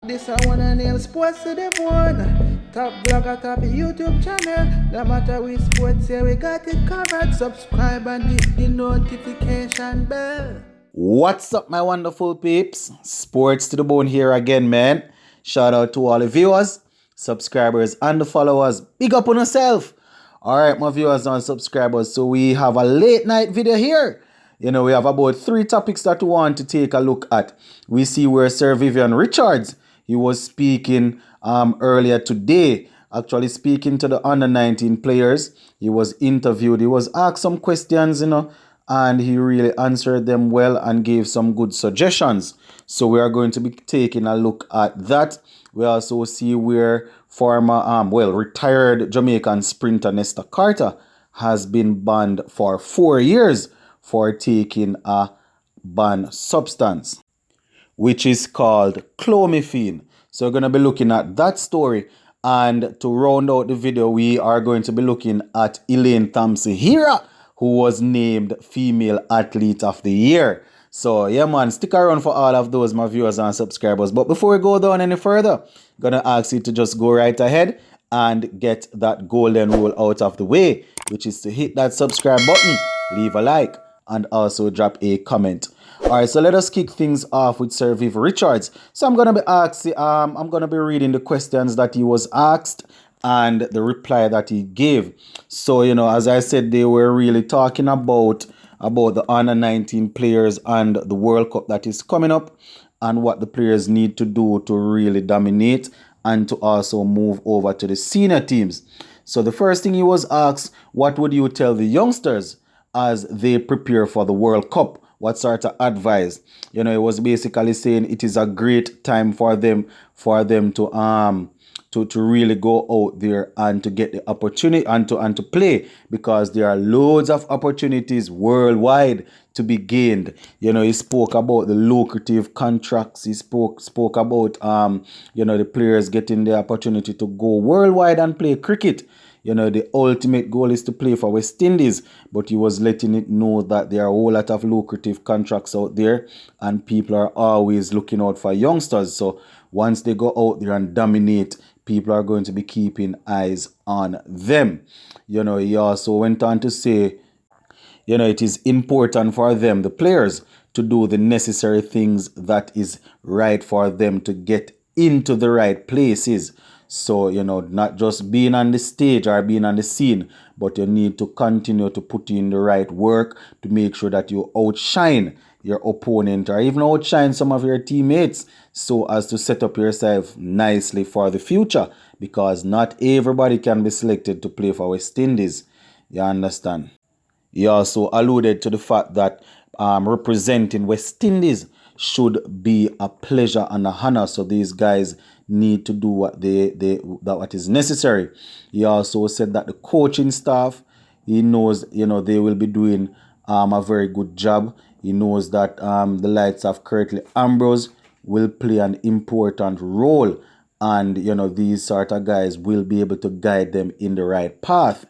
This I wanna nail sports to the bone. Top blogger, top YouTube channel. No matter which sports, here we got it covered. Subscribe and hit the notification bell. What's up, my wonderful peeps? Sports to the bone here again, man. Shout out to all the viewers, subscribers, and the followers. Big up on yourself. Alright, my viewers and subscribers. So we have a late night video here. We have about 3 topics that we want to take a look at. We see where Sir Viv Richards, he was speaking earlier today, actually speaking to the under-19 players. He was interviewed, he was asked some questions, and he really answered them well and gave some good suggestions. So we are going to be taking a look at that. We also see where former, retired Jamaican sprinter Nesta Carter has been banned for 4 years for taking a banned substance, which is called clomiphene. So we're going to be looking at that story. And to round out the video, we are going to be looking at Elaine Thompson-Hira, who was named Female Athlete of the Year. So yeah, man, stick around for all of those, my viewers and subscribers. But before we go down any further, I'm going to ask you to just go right ahead and get that golden rule out of the way, which is to hit that subscribe button, leave a like, and also drop a comment. All right, so let us kick things off with Sir Viv Richards. So I'm gonna be reading the questions that he was asked and the reply that he gave. So as I said, they were really talking about the under-19 players and the World Cup that is coming up, and what the players need to do to really dominate and to also move over to the senior teams. So the first thing he was asked, what would you tell the youngsters as they prepare for the World Cup? What sort of advice? It was basically saying it is a great time for them to really go out there and to get the opportunity and to play, because there are loads of opportunities worldwide to be gained. He spoke about the lucrative contracts. He spoke about the players getting the opportunity to go worldwide and play cricket. The ultimate goal is to play for West Indies, but he was letting it know that there are a whole lot of lucrative contracts out there and people are always looking out for youngsters. So once they go out there and dominate, people are going to be keeping eyes on them. He also went on to say, it is important for them, the players, to do the necessary things that is right for them to get into the right places. So, not just being on the stage or being on the scene, but you need to continue to put in the right work to make sure that you outshine your opponent or even outshine some of your teammates, so as to set up yourself nicely for the future, because not everybody can be selected to play for West Indies. You understand? He also alluded to the fact that representing West Indies should be a pleasure and a honor. So these guys need to do what what is necessary. He also said that the coaching staff, he knows they will be doing a very good job. He knows that the likes of Curtly Ambrose will play an important role, and these sort of guys will be able to guide them in the right path.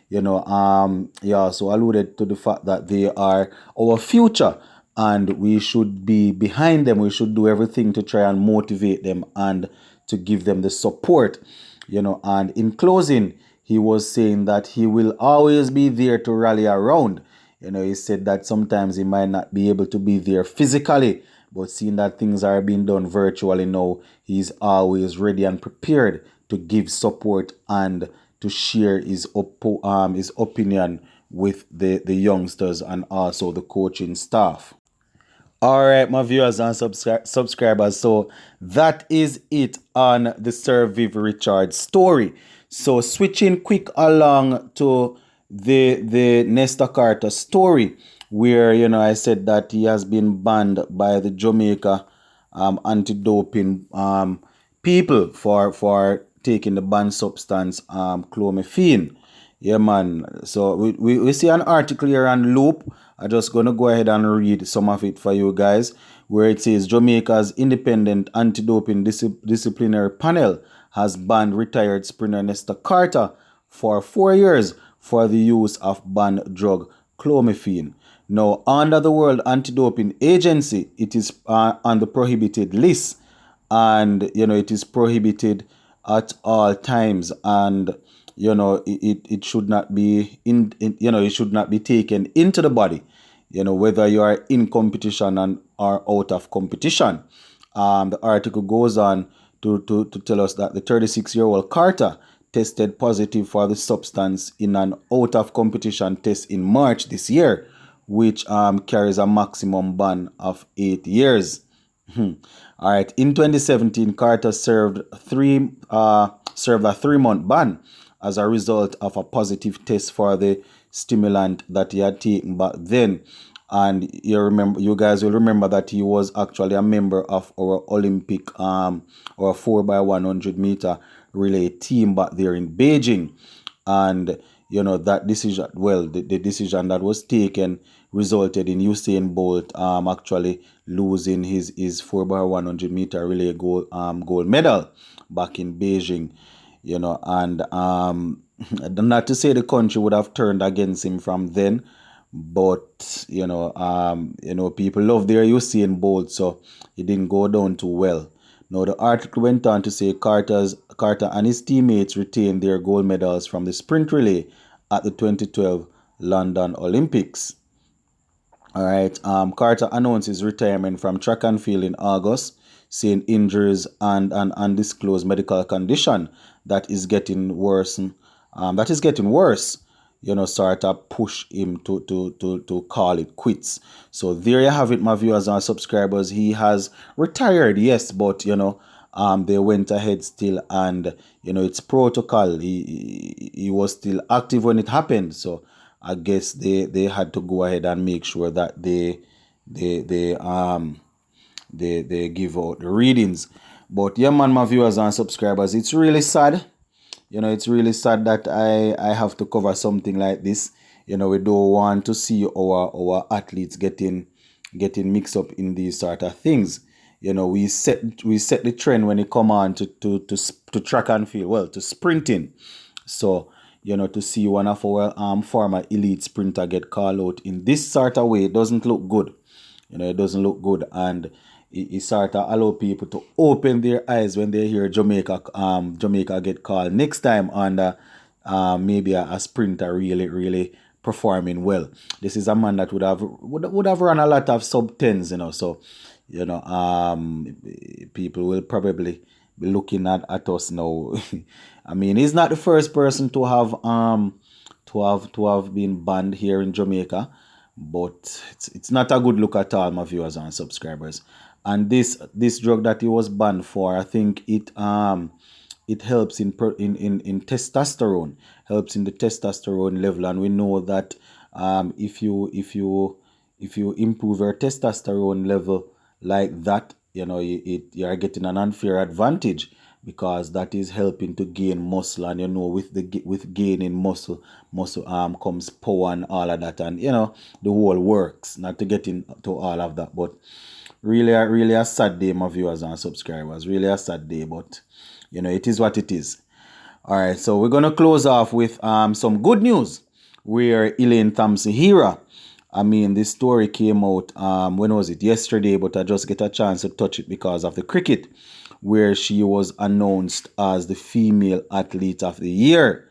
He also alluded to the fact that they are our future and we should be behind them. We should do everything to try and motivate them and to give them the support. And in closing, he was saying that he will always be there to rally around. He said that sometimes he might not be able to be there physically, but seeing that things are being done virtually now, he's always ready and prepared to give support and to share his opinion with the youngsters and also the coaching staff. All right, my viewers and subscribers. So that is it on the Sir Viv Richards story. So switching quick along to the Nesta Carter story, where I said that he has been banned by the Jamaica anti-doping people for taking the banned substance clomiphene. Yeah, man. So we see an article here on Loop. I'm just going to go ahead and read some of it for you guys, where it says Jamaica's independent anti-doping disciplinary panel has banned retired sprinter Nesta Carter for 4 years for the use of banned drug clomiphene. Now, under the World Anti-Doping Agency, it is on the prohibited list, and it is prohibited at all times, and it should not be it should not be taken into the body, whether you are in competition and or out of competition. The article goes on to tell us that the 36-year-old Carter tested positive for the substance in an out of competition test in March this year, which carries a maximum ban of 8 years. All right. In 2017, Carter served a 3-month ban as a result of a positive test for the stimulant that he had taken back then. And you guys will remember that he was actually a member of our Olympic or 4x100 meter relay team back there in Beijing. And that decision, well, the decision that was taken resulted in Usain Bolt actually losing his 4x100 meter relay gold medal back in Beijing. And not to say the country would have turned against him from then, but people love their Usain Bolt, so it didn't go down too well. Now the article went on to say Carter and his teammates retained their gold medals from the sprint relay at the 2012 London Olympics. All right. Carter announced his retirement from track and field in August, saying injuries and an undisclosed medical condition that is getting worse. Sort of push him to call it quits. So there you have it, my viewers and subscribers. He has retired, yes, but they went ahead still, and it's protocol. He was still active when it happened, so I guess they had to go ahead and make sure that they give out the readings. But yeah, man, my viewers and subscribers, it's really sad. It's really sad that I have to cover something like this. We don't want to see our athletes getting mixed up in these sort of things. We set the trend when it come on to track and field, well, to sprinting. So to see one of our former elite sprinter get called out in this sort of way, it doesn't look good. It doesn't look good, and it sort of allow people to open their eyes when they hear Jamaica get called next time under maybe a sprinter really performing well. This is a man that would have run a lot of sub 10s, so people will probably be looking at us now. I mean, he's not the first person to have been banned here in Jamaica, but it's not a good look at all, my viewers and subscribers. And this drug that he was banned for, I think it helps in testosterone, helps in the testosterone level, and we know that if you improve your testosterone level like that, you are getting an unfair advantage, because that is helping to gain muscle, and with gaining muscle comes power and all of that, and the whole works. Not to get into all of that, but really a sad day, my viewers and subscribers. Really a sad day, but it is what it is. All right, so we're gonna close off with some good news, where Elaine Thompson-Herah, I mean, this story came out when was it? Yesterday, but I just get a chance to touch it because of the cricket, where she was announced as the female athlete of the year.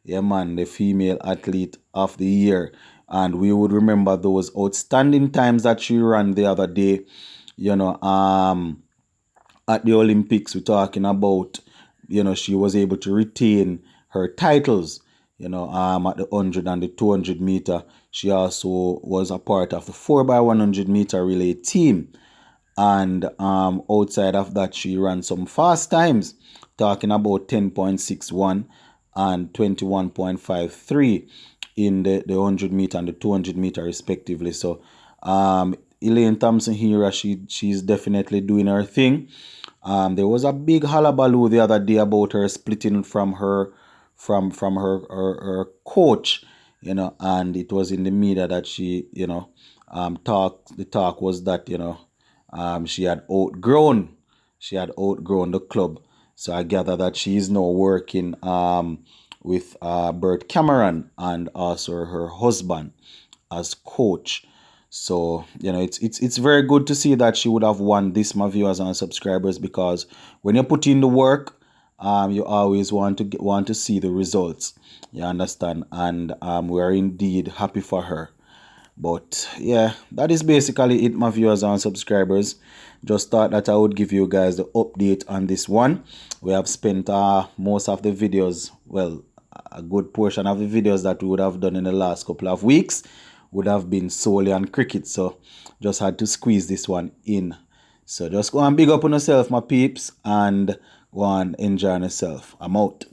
Yeah, man, the female athlete of the year. And we would remember those outstanding times that she ran the other day, at the Olympics. We're talking about, she was able to retain her titles, at the 100 and the 200 meter. She also was a part of the 4x100 meter relay team. And outside of that, she ran some fast times, talking about 10.61 and 21.53 in the 100 meter and the 200 meter respectively. So Elaine Thompson-Herah, she's definitely doing her thing. There was a big hullabaloo the other day about her splitting from her coach, and it was in the media that she, the talk was that, she had outgrown the club. So I gather that she is now working with Bert Cameron and also her husband as coach. So, it's very good to see that she would have won this, my viewers and subscribers, because when you put in the work, you always want to see the results. You understand? And we are indeed happy for her. But yeah, that is basically it, my viewers and subscribers. Just thought that I would give you guys the update on this one. We have spent most of the videos, well, a good portion of the videos that we would have done in the last couple of weeks would have been solely on cricket. So just had to squeeze this one in. So just go and big up on yourself, my peeps, and go and enjoy yourself. I'm out.